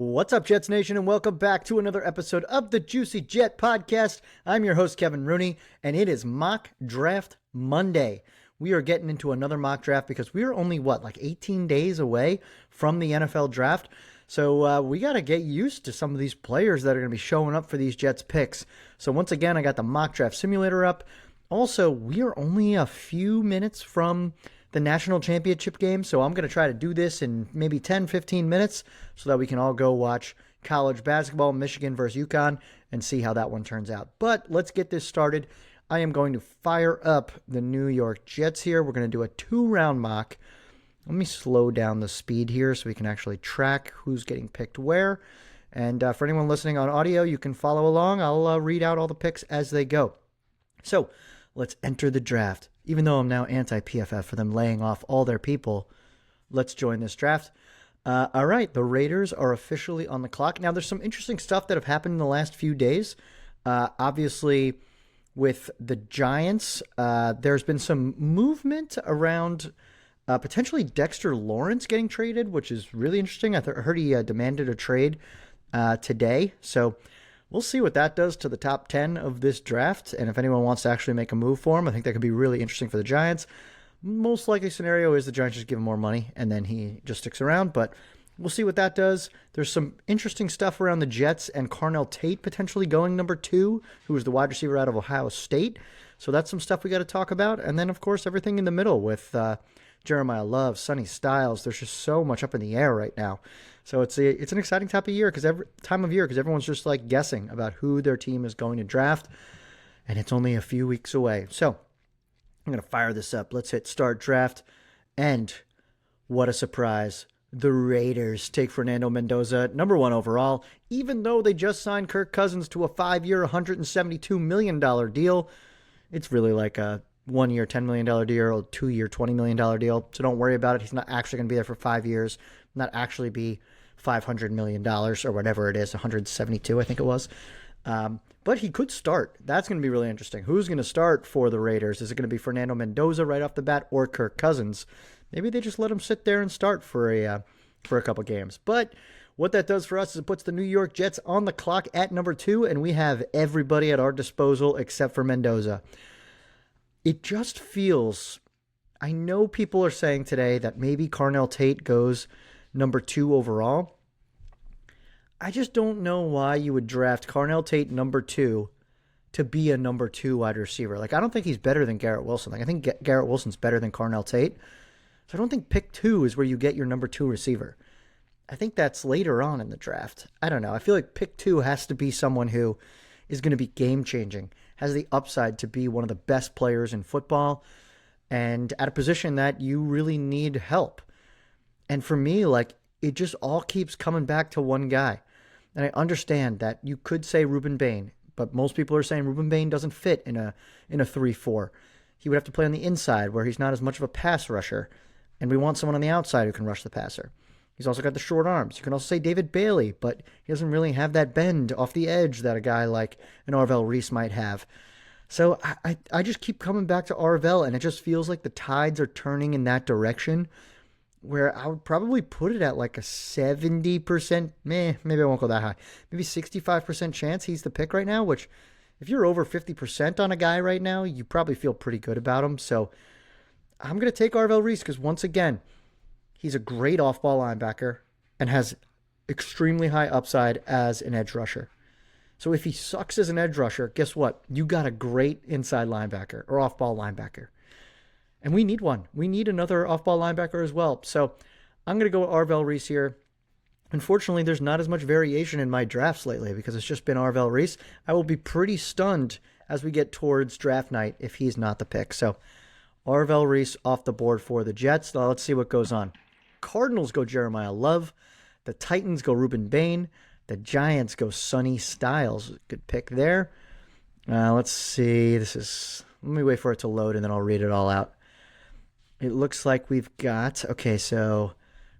What's up, Jets Nation, and welcome back to another episode of the Juicy Jet Podcast. I'm your host, Kevin Rooney, and it is Mock Draft Monday. We are getting into another mock draft because we are only, 18 days away from the NFL draft. So we got to get used to some of these players that are going to be showing up for these Jets picks. So once again, I got the mock draft simulator up. Also, we are only a few minutes from the national championship game, so I'm going to try to do this in maybe 10, 15 minutes so that we can all go watch college basketball, Michigan versus UConn, and see how that one turns out. But let's get this started. I am going to fire up the New York Jets here. We're going to do a 2-round mock. Let me slow down the speed here so we can actually track who's getting picked where. And for anyone listening on audio, you can follow along. I'll read out all the picks as they go. So let's enter the draft. Even though I'm now anti-PFF for them laying off all their people, let's join this draft. All right, the Raiders are officially on the clock. Now, there's some interesting stuff that have happened in the last few days. Obviously, with the Giants, there's been some movement around potentially Dexter Lawrence getting traded, which is really interesting. I heard he demanded a trade today. So we'll see what that does to the top 10 of this draft. And if anyone wants to actually make a move for him, I think that could be really interesting for the Giants. Most likely scenario is the Giants just give him more money and then he just sticks around. But we'll see what that does. There's some interesting stuff around the Jets and Carnell Tate potentially going number 2, who is the wide receiver out of Ohio State. So that's some stuff we got to talk about. And then, of course, everything in the middle with Jeremiah Love, Sonny Styles. There's just so much up in the air right now. So it's an exciting time of year because everyone's just like guessing about who their team is going to draft, and it's only a few weeks away. So I'm going to fire this up. Let's hit start draft, and what a surprise. The Raiders take Fernando Mendoza, number 1 overall, even though they just signed Kirk Cousins to a 5-year, $172 million deal. It's really like a 1-year, $10 million deal, or 2-year, $20 million deal. So don't worry about it. He's not actually going to be there for 5 years, not actually be $500 million or whatever it is, 172, I think it was. But he could start. That's going to be really interesting. Who's going to start for the Raiders? Is it going to be Fernando Mendoza right off the bat or Kirk Cousins? Maybe they just let him sit there and start for a couple games. But what that does for us is it puts the New York Jets on the clock at number 2, and we have everybody at our disposal except for Mendoza. It just feels, I know people are saying today that maybe Carnell Tate goes number 2 overall. I just don't know why you would draft Carnell Tate number 2 to be a number 2 wide receiver. Like, I don't think he's better than Garrett Wilson. Like, I think Garrett Wilson's better than Carnell Tate. So I don't think pick 2 is where you get your number 2 receiver. I think that's later on in the draft. I don't know. I feel like pick 2 has to be someone who is going to be game-changing, has the upside to be one of the best players in football, and at a position that you really need help. And for me, like, it just all keeps coming back to one guy. And I understand that you could say Ruben Bain, but most people are saying Ruben Bain doesn't fit in a 3-4. He would have to play on the inside where he's not as much of a pass rusher, and we want someone on the outside who can rush the passer. He's also got the short arms. You can also say David Bailey, but he doesn't really have that bend off the edge that a guy like an Arvell Reese might have. So I just keep coming back to Arvell, and it just feels like the tides are turning in that direction, where I would probably put it at like a 70%, maybe I won't go that high, maybe 65% chance he's the pick right now, which if you're over 50% on a guy right now, you probably feel pretty good about him. So I'm going to take Arvell Reese because, once again, he's a great off-ball linebacker and has extremely high upside as an edge rusher. So if he sucks as an edge rusher, guess what? You got a great inside linebacker or off-ball linebacker. And we need one. We need another off-ball linebacker as well. So I'm going to go with Arvell Reese here. Unfortunately, there's not as much variation in my drafts lately because it's just been Arvell Reese. I will be pretty stunned as we get towards draft night if he's not the pick. So Arvell Reese off the board for the Jets. Now let's see what goes on. Cardinals go Jeremiah Love. The Titans go Ruben Bain. The Giants go Sonny Styles. Good pick there. Let's see. Let me wait for it to load and then I'll read it all out. It looks like we've got, okay, so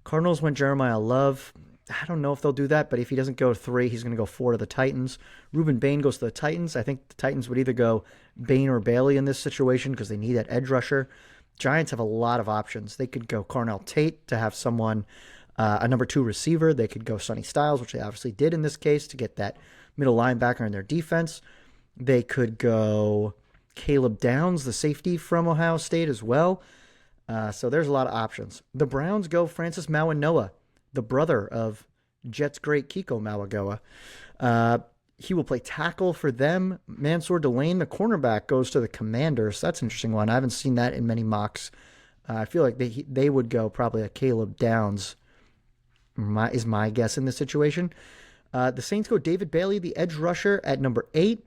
Cardinals went Jeremiah Love. I don't know if they'll do that, but if he doesn't go 3, he's going to go 4 to the Titans. Ruben Bain goes to the Titans. I think the Titans would either go Bain or Bailey in this situation because they need that edge rusher. Giants have a lot of options. They could go Carnell Tate to have someone A number 2 receiver, they could go Sonny Styles, which they obviously did in this case to get that middle linebacker in their defense. They could go Caleb Downs, the safety from Ohio State as well. So there's a lot of options. The Browns go Francis Mauigoa, the brother of Jets great Kiko Mauigoa. He will play tackle for them. Mansour Delane, the cornerback, goes to the Commanders. That's an interesting one. I haven't seen that in many mocks. I feel like they would go probably a Caleb Downs, is my guess in this situation. The Saints go David Bailey, the edge rusher, at number 8.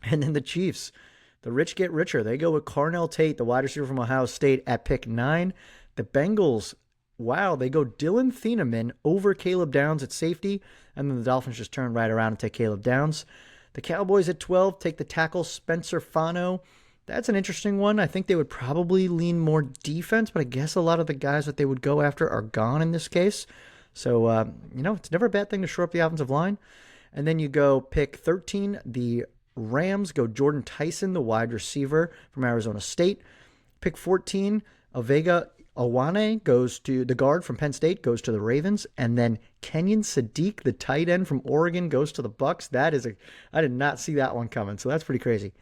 And then the Chiefs, the rich get richer. They go with Carnell Tate, the wide receiver from Ohio State, at pick 9. The Bengals, wow, they go Dylan Thieneman over Caleb Downs at safety. And then the Dolphins just turn right around and take Caleb Downs. The Cowboys at 12 take the tackle Spencer Fano. That's an interesting one. I think they would probably lean more defense, but I guess a lot of the guys that they would go after are gone in this case. So, it's never a bad thing to shore up the offensive line. And then you go pick 13. The Rams go Jordan Tyson, the wide receiver from Arizona State. Pick 14, Avega Awane goes to the guard from Penn State, goes to the Ravens. And then Kenyon Sadiq, the tight end from Oregon, goes to the Bucks. I did not see that one coming, so that's pretty crazy.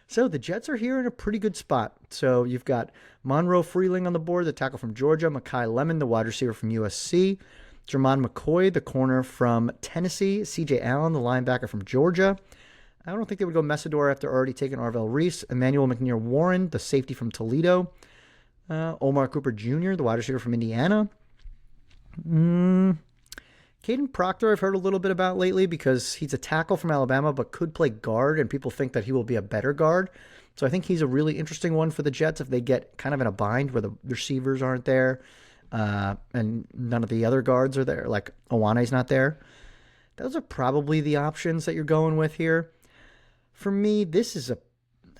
So the Jets are here in a pretty good spot. So you've got Monroe Freeling on the board, the tackle from Georgia, Makai Lemon, the wide receiver from USC, Jermon McCoy, the corner from Tennessee, CJ Allen, the linebacker from Georgia. I don't think they would go Messidor after already taking Arvell Reese, Emmanuel McNear Warren, the safety from Toledo, Omar Cooper Jr., the wide receiver from Indiana. Caden Proctor I've heard a little bit about lately because he's a tackle from Alabama but could play guard, and people think that he will be a better guard. So I think he's a really interesting one for the Jets if they get kind of in a bind where the receivers aren't there and none of the other guards are there, like Awane's not there. Those are probably the options that you're going with here. For me, this is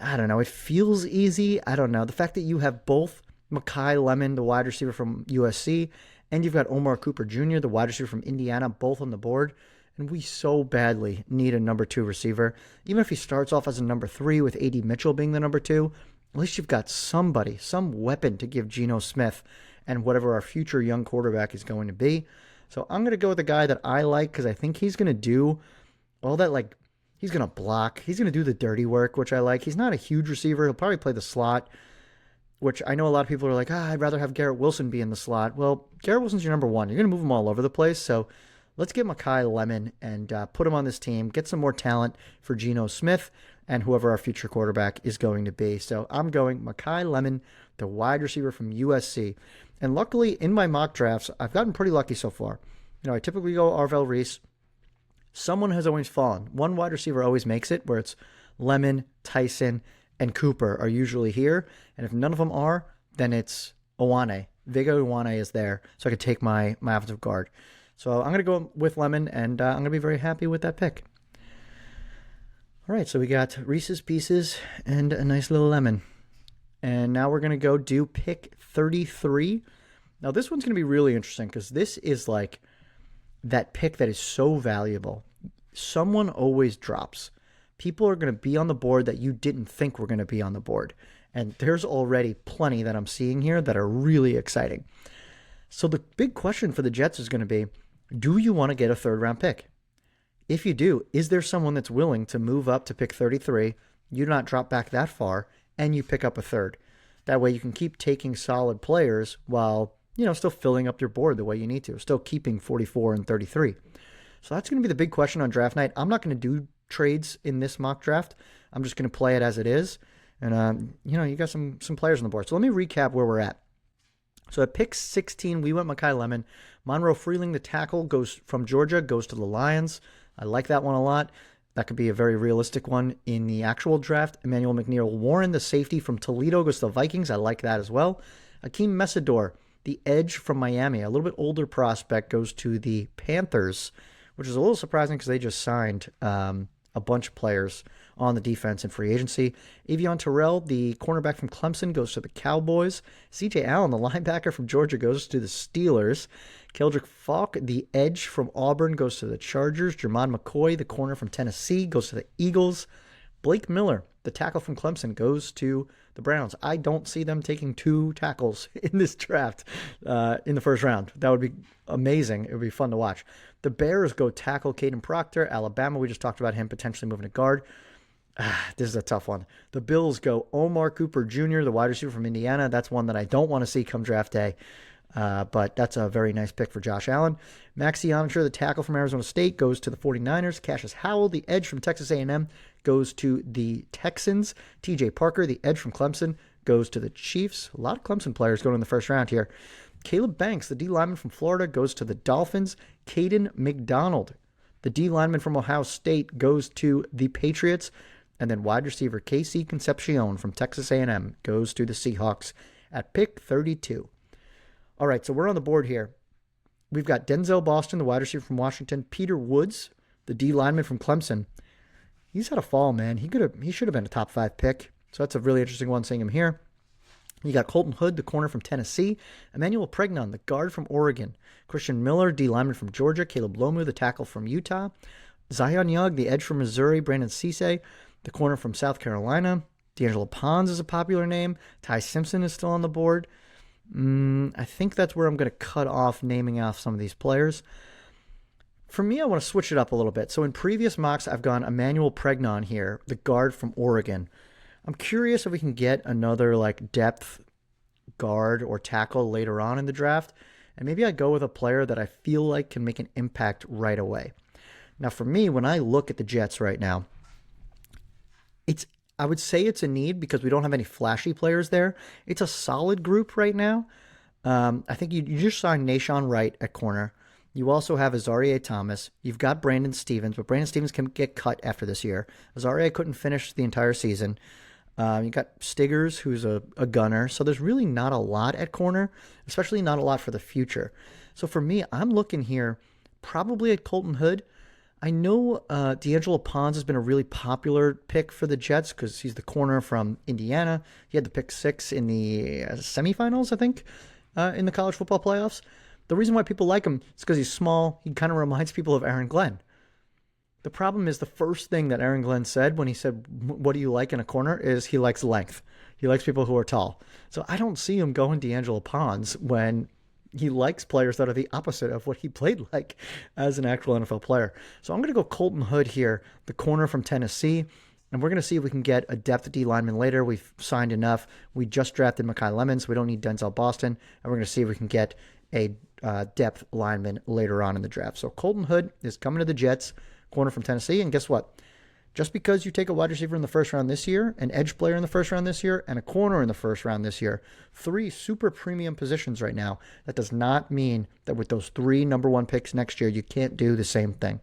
I don't know, it feels easy. I don't know. The fact that you have both Makai Lemon, the wide receiver from USC, and you've got Omar Cooper Jr., the wide receiver from Indiana, both on the board. And we so badly need a number 2 receiver. Even if he starts off as a number 3 with A.D. Mitchell being the number 2, at least you've got somebody, some weapon to give Geno Smith and whatever our future young quarterback is going to be. So I'm going to go with the guy that I like because I think he's going to do all that, like, he's going to block. He's going to do the dirty work, which I like. He's not a huge receiver. He'll probably play the slot, which I know a lot of people are like, I'd rather have Garrett Wilson be in the slot. Well, Garrett Wilson's your number 1. You're going to move him all over the place. So let's get Makai Lemon and put him on this team, get some more talent for Geno Smith and whoever our future quarterback is going to be. So I'm going Makai Lemon, the wide receiver from USC. And luckily, in my mock drafts, I've gotten pretty lucky so far. I typically go Arvell Reese. Someone has always fallen. One wide receiver always makes it, where it's Lemon, Tyson, and Cooper are usually here. And if none of them are, then it's Awane. Vega Awane is there, so I could take my offensive guard. So I'm going to go with Lemon, and I'm going to be very happy with that pick. All right, so we got Reese's Pieces and a nice little lemon. And now we're going to go do pick 33. Now this one's going to be really interesting because this is like that pick that is so valuable. Someone always drops. People are going to be on the board that you didn't think were going to be on the board. And there's already plenty that I'm seeing here that are really exciting. So the big question for the Jets is going to be, do you want to get a third-round pick? If you do, is there someone that's willing to move up to pick 33, you do not drop back that far, and you pick up a third? That way you can keep taking solid players while, still filling up your board the way you need to, still keeping 44 and 33. So that's going to be the big question on draft night. I'm not going to do trades in this mock draft. I'm just going to play it as it is. And, you got some players on the board. So let me recap where we're at. So at pick 16, we went Makai Lemon. Monroe Freeling, the tackle, goes from Georgia, goes to the Lions. I like that one a lot. That could be a very realistic one in the actual draft. Emmanuel McNear Warren, the safety from Toledo, goes to the Vikings. I like that as well. Akeem Messidor, the edge from Miami, a little bit older prospect, goes to the Panthers, which is a little surprising because they just signed a bunch of players on the defense in free agency. Avion Terrell, the cornerback from Clemson, goes to the Cowboys. CJ Allen, the linebacker from Georgia, goes to the Steelers. Keldrick Falk, the edge from Auburn, goes to the Chargers. Jermon McCoy, the corner from Tennessee, goes to the Eagles. Blake Miller, the tackle from Clemson, goes to the Browns. I don't see them taking 2 tackles in this draft in the first round. That would be amazing. It would be fun to watch. The Bears go tackle Caden Proctor. Alabama, we just talked about him potentially moving to guard. This is a tough one. The Bills go Omar Cooper Jr., the wide receiver from Indiana. That's one that I don't want to see come draft day. But that's a very nice pick for Josh Allen. Max Ionicher, the tackle from Arizona State, goes to the 49ers. Cassius Howell, the edge from Texas A&M, goes to the Texans. TJ Parker, the edge from Clemson, goes to the Chiefs. A lot of Clemson players going in the first round here. Caleb Banks, the D lineman from Florida, goes to the Dolphins. Caden McDonald, the D lineman from Ohio State, goes to the Patriots. And then wide receiver Casey Concepcion from Texas A&M goes to the Seahawks at pick 32. All right, so we're on the board here. We've got Denzel Boston, the wide receiver from Washington. Peter Woods, the D lineman from Clemson. He's had a fall, man. He should have been a top 5 pick. So that's a really interesting one, seeing him here. You got Colton Hood, the corner from Tennessee. Emmanuel Pregnon, the guard from Oregon. Christian Miller, D lineman from Georgia. Caleb Lomu, the tackle from Utah. Zion Young, the edge from Missouri. Brandon Cisse, the corner from South Carolina. D'Angelo Pons is a popular name. Ty Simpson is still on the board. I think that's where I'm going to cut off naming off some of these players. For me, I want to switch it up a little bit. So in previous mocks, I've gone Emmanuel Pregnon here, the guard from Oregon. I'm curious if we can get another depth guard or tackle later on in the draft. And maybe I go with a player that I feel like can make an impact right away. Now, for me, when I look at the Jets right now, I would say it's a need because we don't have any flashy players there. It's a solid group right now. I think you just signed Nahshon Wright at corner. You also have Azareye'h Thomas. You've got Brandon Stevens, but Brandon Stevens can get cut after this year. Azareye'h couldn't finish the entire season. You got Stiggers, who's a gunner. So there's really not a lot at corner, especially not a lot for the future. So for me, I'm looking here probably at Colton Hood. I know D'Angelo Pons has been a really popular pick for the Jets because he's the corner from Indiana. He had the pick 6 in the semifinals, I think, in the college football playoffs. The reason why people like him is because he's small. He kind of reminds people of Aaron Glenn. The problem is the first thing that Aaron Glenn said when he said, "What do you like in a corner?" is he likes length. He likes people who are tall. So I don't see him going D'Angelo Pons when he likes players that are the opposite of what he played like as an actual NFL player. So I'm going to go Colton Hood here, the corner from Tennessee, and we're going to see if we can get a depth D lineman later. We've signed enough. We just drafted Mekhi Lemons. So we don't need Denzel Boston, and we're going to see if we can get a depth lineman later on in the draft. So Colton Hood is coming to the Jets, corner from Tennessee, and guess what? Just because you take a wide receiver in the first round this year, an edge player in the first round this year, and a corner in the first round this year, 3 super premium positions right now, that does not mean that with those 3 number 1 picks next year, you can't do the same thing.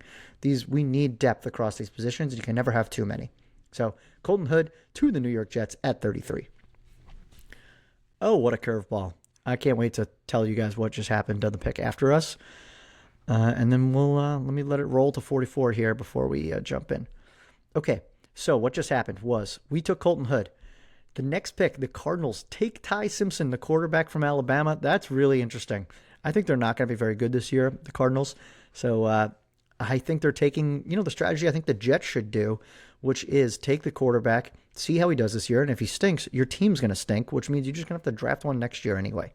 We need depth across these positions, and you can never have too many. So Colton Hood to the New York Jets at 33. Oh, what a curveball. I can't wait to tell you guys what just happened to the pick after us. And then let me let it roll to 44 here before we jump in. Okay, so what just happened was we took Colton Hood. The next pick, the Cardinals take Ty Simpson, the quarterback from Alabama. That's really interesting. I think they're not going to be very good this year, the Cardinals. So I think they're taking, the strategy I think the Jets should do, which is take the quarterback, see how he does this year, and if he stinks, your team's going to stink, which means you're just going to have to draft one next year anyway.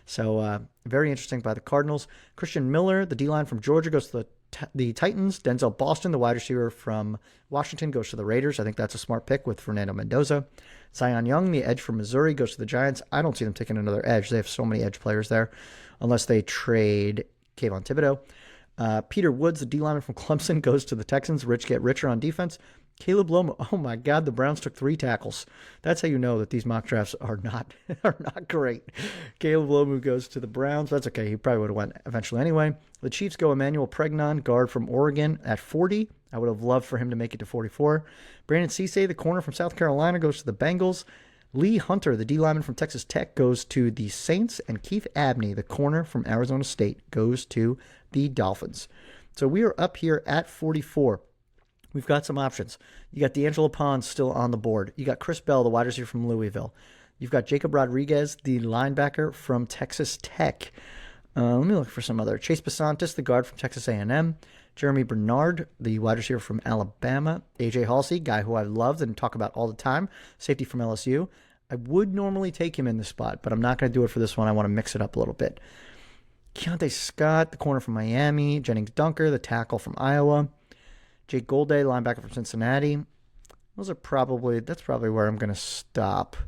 So very interesting by the Cardinals. Christian Miller, the D-line from Georgia, goes to the Titans. Denzel Boston, the wide receiver from Washington, goes to the Raiders. I think that's a smart pick with Fernando Mendoza. Zion Young, the edge from Missouri, goes to the Giants. I don't see them taking another edge. They have so many edge players there, unless they trade Kayvon Thibodeau. Peter Woods, the D-lineman from Clemson, goes to the Texans. Rich get richer on defense. Caleb Lomu, oh my God, the Browns took 3 tackles. That's how you know that these mock drafts are not great. Caleb Lomu goes to the Browns. That's okay. He probably would have went eventually anyway. The Chiefs go Emmanuel Pregnon, guard from Oregon, at 40. I would have loved for him to make it to 44. Brandon Cisse, the corner from South Carolina, goes to the Bengals. Lee Hunter, the D-lineman from Texas Tech, goes to the Saints. And Keith Abney, the corner from Arizona State, goes to the Dolphins. So we are up here at 44. We've got some options. You got D'Angelo Pons still on the board. You got Chris Bell, the wide receiver from Louisville. You've got Jacob Rodriguez, the linebacker from Texas Tech. Let me look for some other. Chase Besantis, the guard from Texas A&M. Jeremy Bernard, the wide receiver from Alabama. AJ Halsey, guy who I loved and talk about all the time, safety from LSU. I would normally take him in this spot, but I'm not going to do it for this one. I want to mix it up a little bit. Keontae Scott, the corner from Miami. Jennings Dunker, the tackle from Iowa. Jake Golday, linebacker from Cincinnati. That's probably where I'm going to stop.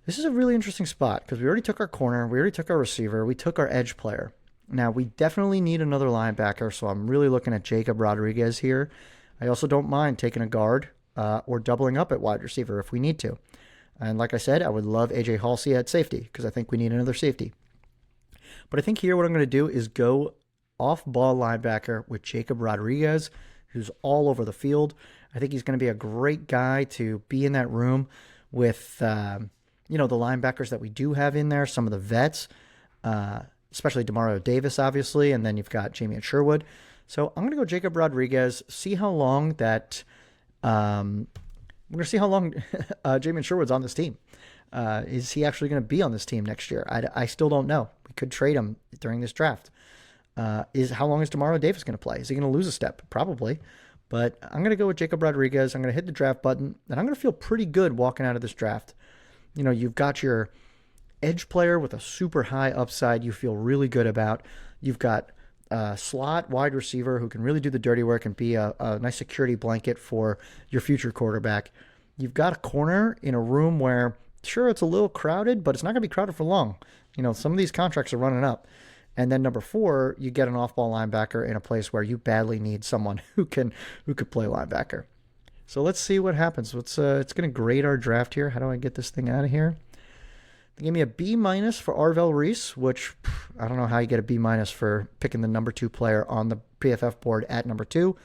This is a really interesting spot because we already took our corner, we already took our receiver, we took our edge player. Now, we definitely need another linebacker, so I'm really looking at Jacob Rodriguez here. I also don't mind taking a guard or doubling up at wide receiver if we need to. And like I said, I would love AJ Halsey at safety because I think we need another safety. But I think here what I'm going to do is go off-ball linebacker with Jacob Rodriguez, who's all over the field. I think he's going to be a great guy to be in that room with, the linebackers that we do have in there, some of the vets, especially Demario Davis, obviously, and then you've got Jamien Sherwood. So I'm going to go Jacob Rodriguez, see how long that we're going to see how long Jamien Sherwood's on this team. Is he actually going to be on this team next year? I still don't know. We could trade him during this draft. How long is Demario Davis going to play? Is he going to lose a step? Probably. But I'm going to go with Jacob Rodriguez. I'm going to hit the draft button, and I'm going to feel pretty good walking out of this draft. You've got your edge player with a super high upside you feel really good about. You've got a slot wide receiver who can really do the dirty work and be a nice security blanket for your future quarterback. You've got a corner in a room where, sure, it's a little crowded, but it's not going to be crowded for long. Some of these contracts are running up. And then number 4, you get an off-ball linebacker in a place where you badly need someone who could play linebacker. So let's see what happens. It's going to grade our draft here. How do I get this thing out of here? They gave me a B- for Arvell Reese, which I don't know how you get a B- for picking the number 2 player on the PFF board at number 2.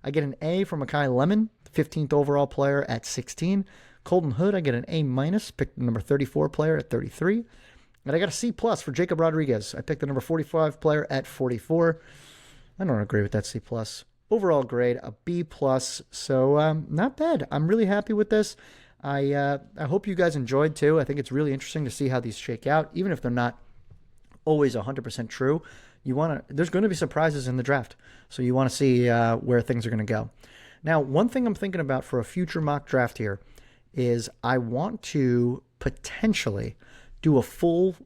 I get an A for Makai Lemon, 15th overall player at 16. Colton Hood, I get an A-, picked the number 34 player at 33. And I got a C+ for Jacob Rodriguez. I picked the number 45 player at 44. I don't agree with that C+. Overall grade, a B+. So not bad. I'm really happy with this. I hope you guys enjoyed too. I think it's really interesting to see how these shake out, even if they're not always 100% true. There's going to be surprises in the draft, so you want to see where things are going to go. Now, one thing I'm thinking about for a future mock draft here is I want to potentially do a full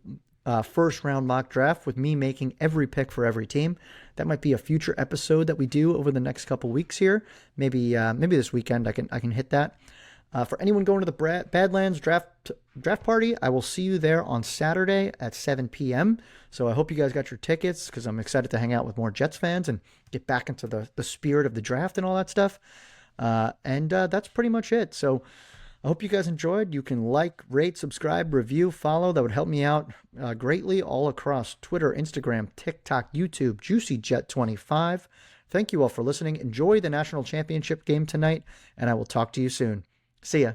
first round mock draft with me making every pick for every team. That might be a future episode that we do over the next couple weeks here. Maybe this weekend I can hit that. For anyone going to the Badlands draft party, I will see you there on Saturday at 7 p.m. So I hope you guys got your tickets because I'm excited to hang out with more Jets fans and get back into the spirit of the draft and all that stuff. And that's pretty much it. So I hope you guys enjoyed. You can like, rate, subscribe, review, follow. That would help me out greatly all across Twitter, Instagram, TikTok, YouTube, JuicyJet25. Thank you all for listening. Enjoy the national championship game tonight, and I will talk to you soon. See ya.